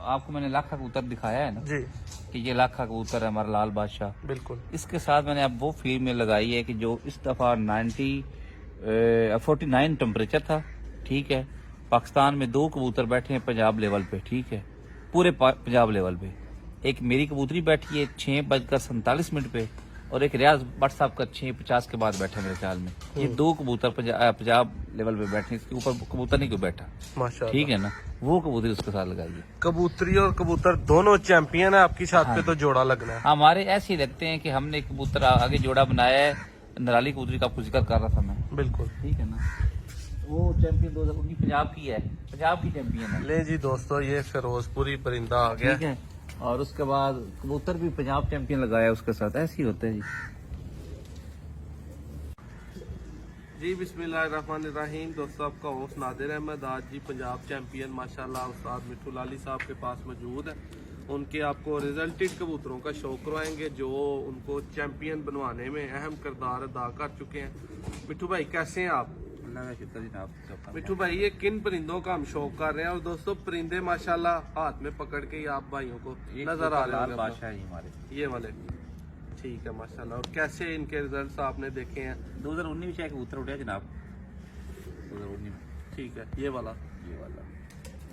आपको मैंने लाखा कबूतर दिखाया है ना जी कि ये लाखा कबूतर है हमारा लाल बादशाह। बिल्कुल। इसके साथ मैंने अब वो फीड में लगाई है कि जो इस दफा 49 टेम्परेचर था, ठीक है। पाकिस्तान में 2 कबूतर बैठे हैं पंजाब लेवल पे, ठीक है, पूरे पंजाब लेवल पे। एक मेरी कबूतरी बैठी है 6:47 पे और एक रियाज भट्ट साहब का 6:50 के बाद बैठा मेरे ख्याल में। ये 2 कबूतर पंजाब लेवल पे बैठे, इसके ऊपर कबूतर नहीं कोई बैठा, माशाल्लाह। ठीक है ना। वो कबूतरी उसके साथ लगाइए। कबूतरी और कबूतर दोनों चैंपियन है आपकी छत हाँ पे, तो जोड़ा लगना है। हमारे ऐसे ही लगते हैं कि हमने कबूतर आगे जोड़ा बनाया है। नराली कबूतरी का आपको जिक्र कर रहा था मैं, बिल्कुल। ठीक है ना। वो चैंपियन 2019 पंजाब की है, पंजाब की चैंपियन है। ले जी दोस्तों, ये फिरोजपुरी परिंदा आ गया। ठीक है, और उसके बाद कबूतर भी पंजाब चैंपियन लगाया उसके साथ, ऐसे ही होता है जी। जी बिस्मिल्लाहिर्रहमानिर्रहीम। दोस्तों आपका होस्ट नादिर अहमद आज जी पंजाब चैंपियन माशाल्लाह उस्ताद मिठू लाली साहब के पास मौजूद है। उनके आपको रिजल्टेड कबूतरों का शो करवाएंगे जो उनको चैंपियन बनवाने में अहम किरदार अदा कर चुके हैं। मिठू भाई कैसे हैं आप? अल्लाह का शुक्र जनाब। मिठू भाई ये किन परिंदों का हम शौक कर रहे हैं? और दोस्तों परिंदे माशाल्लाह हाथ में पकड़ के ही आप भाइयों को नजर आ रहे लाल बादशाह जी हमारे, ये वाले, ठीक है माशाल्लाह। और कैसे इनके रिजल्ट्स आपने देखे हैं? 2019 में चाहे कबूतर उठा जनाब, 2019 में। ठीक है, ये वाला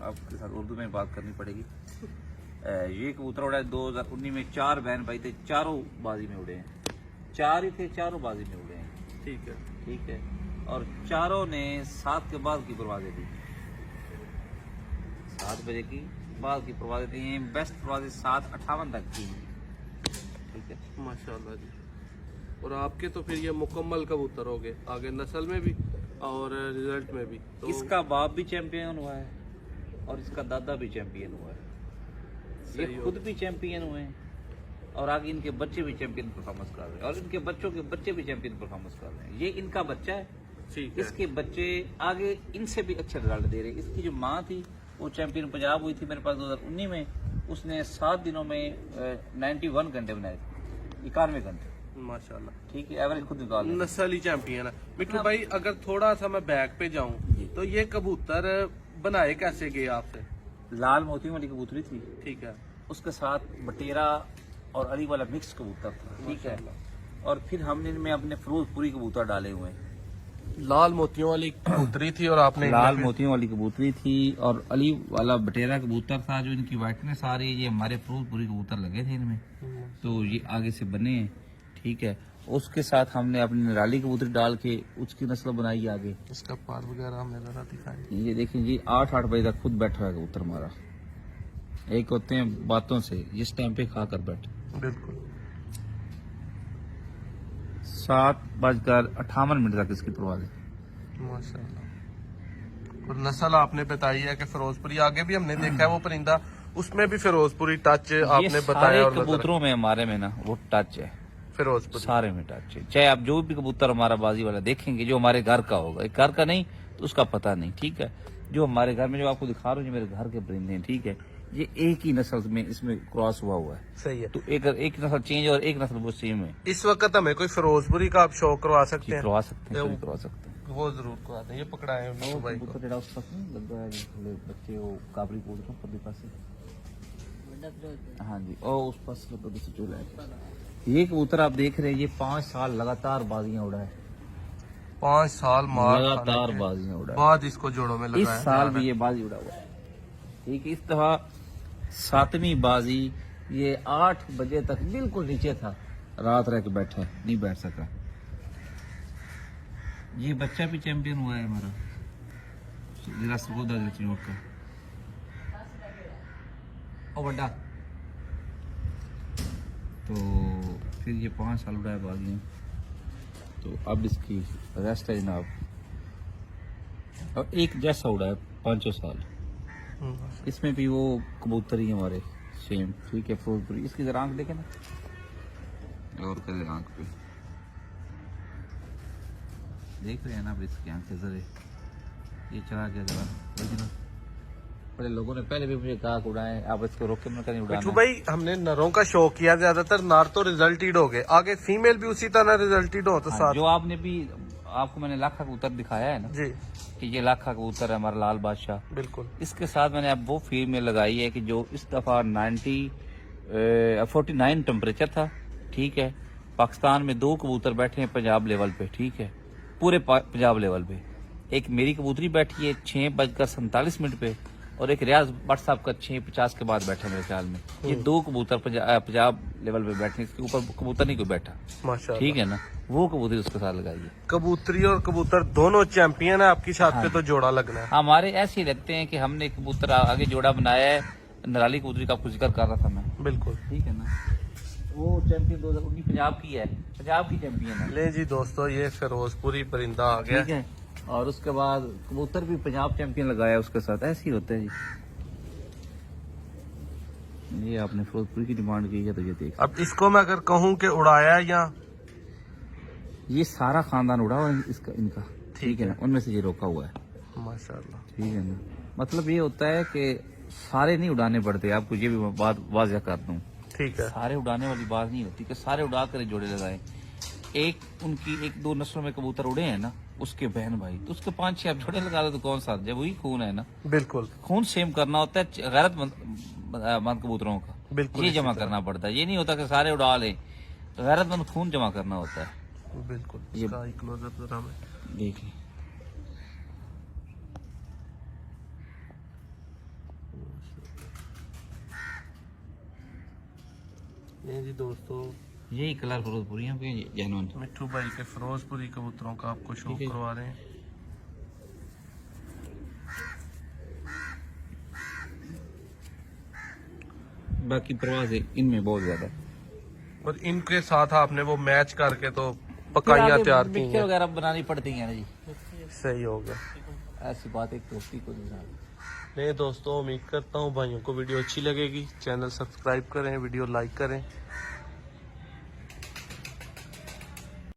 आपके साथ उर्दू में बात करनी पड़ेगी। ये कबूतर उड़ा 2019 में 4 बहन भाई थे, चारों बाजी में उड़े हैं। 4 ही थे, चारों बाजी में उड़े हैं। ठीक है, ठीक है, और चारों ने 7 के बाद की परवाजें दी, 7 बजे की बाद की परवाजें दी हैं। बेस्ट परवाजें 7:58 तक की, ठीक है माशाल्लाह जी। और आपके तो फिर ये मुकम्मल कबूतर हो गए, आगे नस्ल में भी और रिजल्ट में भी। तो इसका बाप भी चैंपियन हुआ है और इसका दादा भी चैंपियन हुआ है, ये खुद भी चैंपियन हुए हैं और आगे इनके बच्चे भी चैंपियन परफॉर्मेंस कर रहे हैं और इनके बच्चों के बच्चे भी चैंपियन परफॉर्मेंस कर रहे हैं। ये इनका बच्चा है, ठीक है। इसके बच्चे आगे इनसे भी अच्छे रिजल्ट दे रहे हैं। इसकी जो माँ थी वो चैंपियन पंजाब हुई थी मेरे पास 2019 में। उसने 7 दिनों में 91 घंटे बनाए थे, 91 घंटे माशाल्लाह, ठीक है, एवरेज खुद निकाल। नस्ल ही चैंपियन है। मिठू भाई अगर थोड़ा सा मैं बैक पे जाऊं तो ये कबूतर बनाए कैसे गए आपसे? लाल मोतियों वाली कबूतरी थी, ठीक है, उसके साथ बटेरा और अली वाला मिक्स कबूतर था, ठीक है। और फिर हमने इनमें अपने फिरोजपुरी कबूतर डाले हुए हैं। लाल मोतियों वाली कबूतरी थी और आपने लाल मोतियों वाली कबूतरी थी और अली वाला बटेरा कबूतर था। जो इनकी वाइटनेस आ रही है, ये हमारे फिरोजपुरी कबूतर लगे थे इनमें, तो ये आगे से बने हैं, ठीक है। उसके साथ हमने अपनी निराली कबूतरी डाल के उसकी नस्ल बनाई आगे। इसका पार वगैरह हमें जरा दिखाएं। ये देखिए जी, 8 बजे तक खुद बैठा है कबूतर हमारा। एक होते हैं बातों से, जिस टाइम पे खाकर बैठे। बिल्कुल। 7:58 तक इसकी परवाज़ है। माशाल्लाह। और नस्ल आपने बताई है कि फिरोजपुरी, आगे भी हमने देखा है वो परिंदा, उसमें भी फिरोजपुरी टच आपने बताया। और कबूतरों में हमारे में ना वो टच है, फिरोजपुरी सारे में टच है। चाहे आप जो भी कबूतर हमारा बाजी वाला देखेंगे जो हमारे घर का होगा, एक घर का नहीं तो उसका पता नहीं, ठीक है। जो हमारे घर में जो आपको दिखा रहा हूँ, मेरे घर के परिंदे हैं, ठीक है, ये एक ही नस्ल में इसमें क्रॉस हुआ है। सही है। तो एक नस्ल चेंज और एक नस्ल वो सेम है। इस वक्त हमें कोई फिरोजपुरी का आप शो करवा सकते हैं? करवा सकते हैं, करवा सकते हैं। वो जरूर करवा दें। ये पकड़ाए मिठू भाई को। कबूतर जेड़ा उस पास नहीं लगा है, थोड़े बच्चे वो काबरी कबूतर पर पासे, हाँ जी, और उस पास लगा दूसरी चोला है। ये कबूतर आप देख रहे हैं, ये 5 साल लगातार बाजियां उड़ा है, 5 साल मार लगातार बाजियां उड़ा है। बाद इसको जोड़ों में इस लगाया। साल भी ये बाजी उड़ा हुआ है, ठीक है। इस दफा 7वीं बाजी, ये 8 बजे तक बिल्कुल नीचे था, रात रह के बैठा है, नहीं बैठ सका। ये बच्चा भी चैंपियन हुआ है हमारा, जिला सगोदा चिनोट का, और बड़ा। तो फिर ये 5 साल उड़ा है बाजियां, तो अब इसकी रेस्ट है जनाब। और एक जैसा उड़ा है 5 साल, इसमें भी वो कबूतर ही हमारे सेम, ठीक है, फिरोजपुरी। इसकी जरा आंख देखे ना, और करे आंख पे देख रहे हैं ना, अब इसकी आंख के जरे ये चला गया जरा, लेकिन बड़े लोगों ने पहले भी मुझे कहा कि उड़ाएं, आप इसको रोके मैं कहीं उड़ाना। मिठू भाई हमने नरों का शो किया, ज्यादातर नर तो रिजल्टेड हो गए, आगे फीमेल भी उसी तरह रिजल्टेड हो तो साथ। जो आपने भी आपको मैंने लाखा कबूतर दिखाया है ना जी कि ये लाखा कबूतर है हमारा लाल बादशाह। बिल्कुल। इसके साथ मैंने अब वो फीमेल लगाई है कि जो इस दफा 49 टेम्परेचर था, ठीक है। पाकिस्तान में 2 कबूतर बैठे हैं पंजाब लेवल पे, ठीक है, पूरे पंजाब लेवल पे। एक मेरी कबूतरी बैठी है 6:47 पे और एक रियाज भट्ट साहब का 6:50 के बाद बैठा मेरे ख्याल में। ये 2 कबूतर पंजाब लेवल पे बैठे, इसके ऊपर कबूतर नहीं कोई बैठा, माशाल्लाह। ठीक है ना। वो कबूतरी उसके साथ लगाई है। कबूतरी और कबूतर दोनों चैंपियन है आपकी छत हाँ। पे, तो जोड़ा लगना है। हमारे ऐसे ही लगते हैं कि हमने कबूतर आगे जोड़ा बनाया है। नराली कबूतरी का आपको जिक्र कर रहा था मैं, बिल्कुल। ठीक है ना। वो चैंपियन 2019 पंजाब की है, पंजाब की चैंपियन है, ले जी दोस्तों, ये फिरोजपुरी परिंदा आ गया। ठीक है। और उसके बाद कबूतर भी पंजाब चैंपियन लगाया उसके साथ, ऐसे ही होता है जी। ये आपने फिरोजपुरी की डिमांड की है तो ये देख। अब इसको मैं अगर कहूँ कि उड़ाया या ये सारा खानदान उड़ा हुआ है इसका, इनका, ठीक है ना। उनमें से ये रोका हुआ है, माशाल्लाह। ठीक है ना। मतलब ये होता है कि सारे नहीं उड़ाने पड़ते, आपको ये भी बात वाज़ह कर दूं। ठीक है। सारे उड़ाने वाली बात नहीं होती कि सारे उड़ा कर जोड़े लगाए। एक उनकी 1-2 नस्लों में कबूतर उड़े हैं ना, उसके बहन भाई, तो उसके 5-6 आप जोड़े लगा लो तो कौन सा, जब वही खून है ना, बिल्कुल खून सेम करना होता है गैरतमंद कबूतरों का, बिल्कुल ये इसी जमा तरह। करना पड़ता है। ये नहीं होता कि सारे उड़ा लें, गैरतमंद खून जमा करना होता है। बिल्कुल। ये- इसका एक क्लोजअप जरा मैं देखिए ये जी दोस्तों, यही कलर फिरोजपुरियों के जैनवन। मिट्ठू भाई के फिरोजपुरी कबूतरों का आपको शो ठीक है। करवा रहे हैं। बाकी प्रवास है इनमें बहुत ज्यादा। और इनके साथ आपने वो मैच करके तो पकाइयां तैयार की मिक्सचर हैं। वगैरह बनानी पड़ती है ना जी, सही हो गया। ऐसी बात एक दोस्ती को नहीं। नहीं दोस्तों, उम्मीद करता हूँ भाइयों को वीडियो अच्छी लगेगी। चैनल सब्सक्राइब करें, वीडियो लाइक करें।